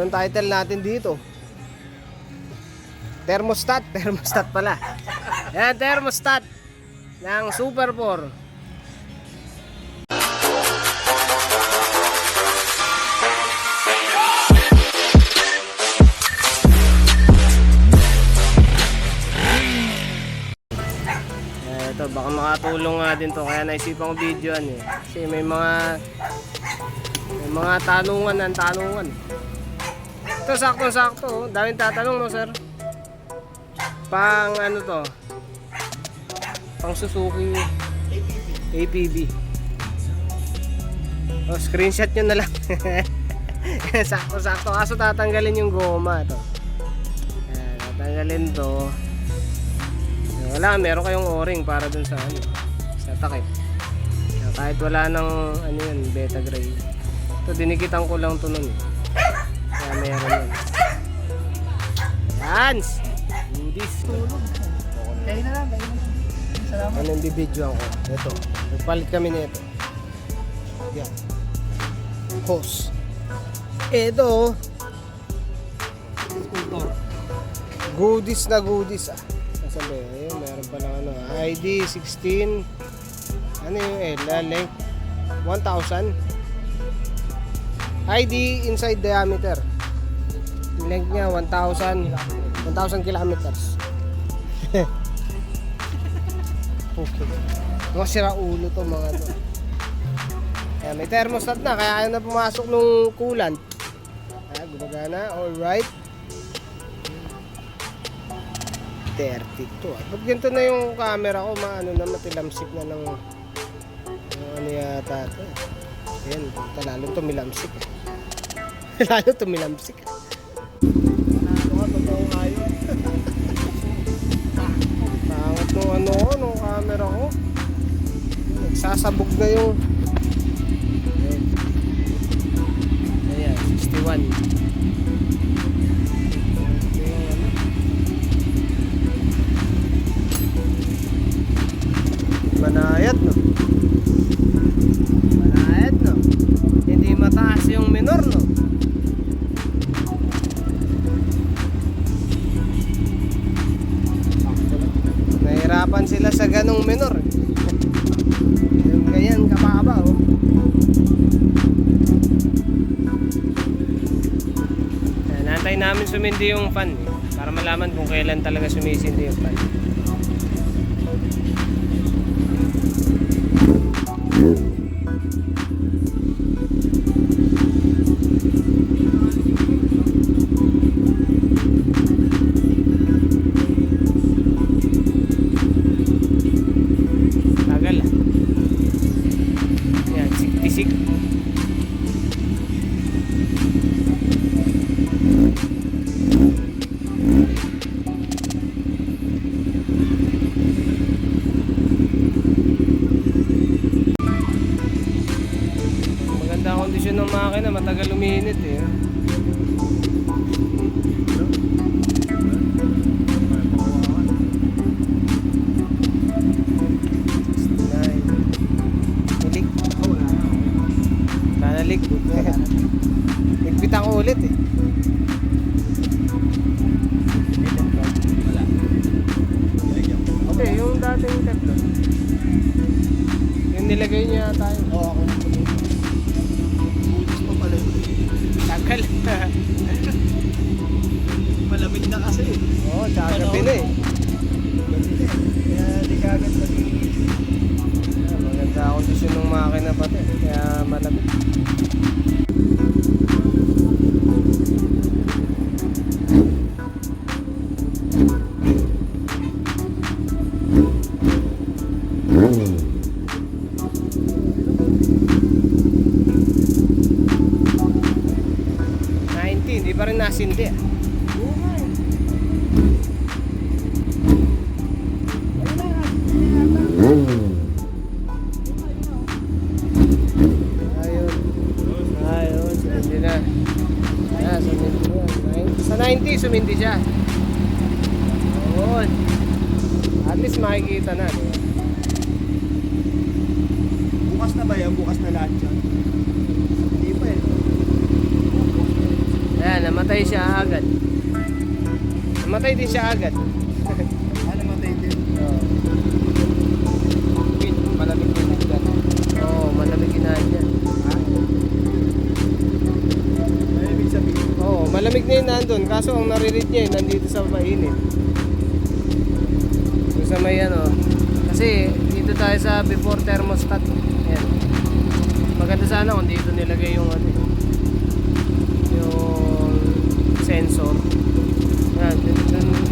Anong title natin dito? Thermostat. Thermostat pala. Yan, thermostat ng Super 4. Ito, baka makatulong nga din to, kaya naisipan ko videoan eh. Kasi may mga tanungan ng tanungan. Ito sakto-sakto, oh. Daming tatanong, no sir? Pang ano to? Pang Suzuki APB. Oh, screenshot nyo na lang. Sakto-sakto, kaso tatanggalin yung goma to. Ayan, tatanggalin to. Wala, meron kayong o-ring para dun sa ano, sa takip. Kahit wala nang ano yun, beta gray. Ito, dinikitan ko lang to nun. Kaya meron yun. Yan! Goodies. Kayo na lang. Salamat. Anong bibidyoan ko? Ito. Nagpalit kami nito. Yan. Hose. Ito. Goodies na goodies ah. Sabi, ayun, meron pa lang ano, ID 16, ano yung length 1,000, ID inside diameter, length niya 1,000 kilometers. Okay, mga sira ulo to mga to. Kaya may thermostat na, kaya ayaw na pumasok nung coolant. Gumagana, alright. 32. Ba't ganito na yung camera ko? Maano na, matilamsik na ng ano yata ito. Ayan, lalo tumilamsik. Lalo tumilamsik. Ano ka, totoo ngayon. Pangat nung ano ko, nung camera ko. Nagsasabog na yung ayan, 61. Manayat no. Manayat no. Hindi mataas yung minor no. Nahirapan sila sa ganong minor. Yung ganyan kababa oh. Nantay namin sumindi yung fan eh, para malaman kung kailan talaga sumisindi yung fan. Tagal ah. Yan, siktisik. Maganda ang kondisyon ng makina, matagal uminit eh. Nagbitan ko ulit eh. Okay, yung dating Teflon. Yung nilagay niya tayo. Oo, ako na po. Butis pa pala. Tagal. Malamig na kasi. Oo, tsaka gabi na eh. Kaya di ka agad magiging. Maganda ang kondisyon ng makina pati. Kaya malamig. Hindi pa rin nasindi. Ayun, sumindi na. Ayan, sumindi na. Sa 90, sumindi siya. Ayun. At least makikita na. Diba? Bukas na ba yan? Bukas na lahat yan? Hindi pa eh. Ayan, namatay siya agad. Namatay din siya agad. Ano matay din? Oo. Malamig din ang dyan. Oo, malamig inahan yan. Ha? Ano ibig sabihin? Oo, malamig na yun nandun. Kaso ang naririt niya nandito sa mainit. Doon sa may ano. Kasi dito tayo sa before thermostat. Ayan. Maganda sana kung dito nilagay yung ano, yung sensor. Yan,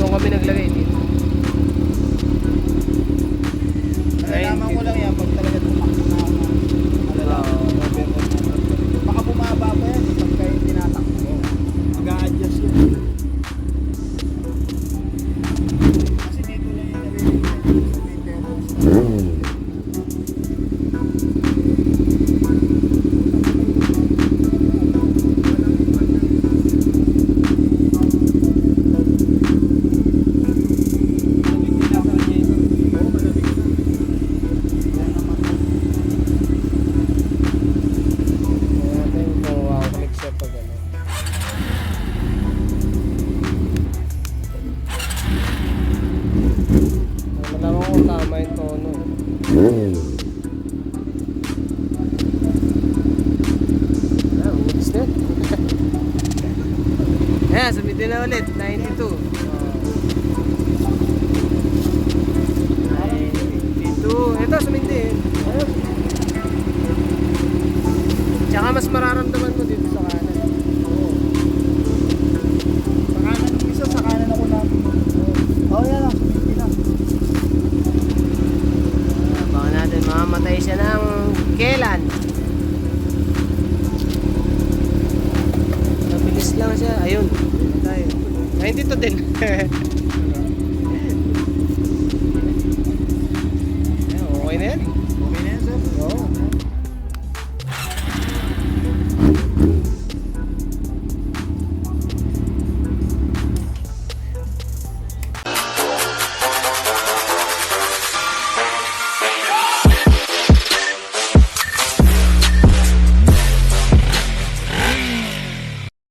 doon kami naglagay dito. Nalalaman ko lang yan pag talaga tumakbo na ako na malalaman. Baka bumaba pa yan pagka yung tinatakbo. Mag-a-adjust yun. Kasi dito lang yung narinig sa may thermostat. Malamig din nasa radiator. Oo, malamig na. Yan naman. Kaya natin kung click siya pag ano. Malaman kung tama yung tono. Umalis na. Ayan, sumitin na ulit. 92. 92. Ito, sumitin. Ayun. Tsaka mas mararamdaman mo dito sa kanan. Oo. Sa kanan ng isa, sa kanan ako natin. Oo, yan lang. Hindi na. Baka natin mamamatay siya ng kailan. Mabilis lang siya. Ayun. Tayo. 92 din.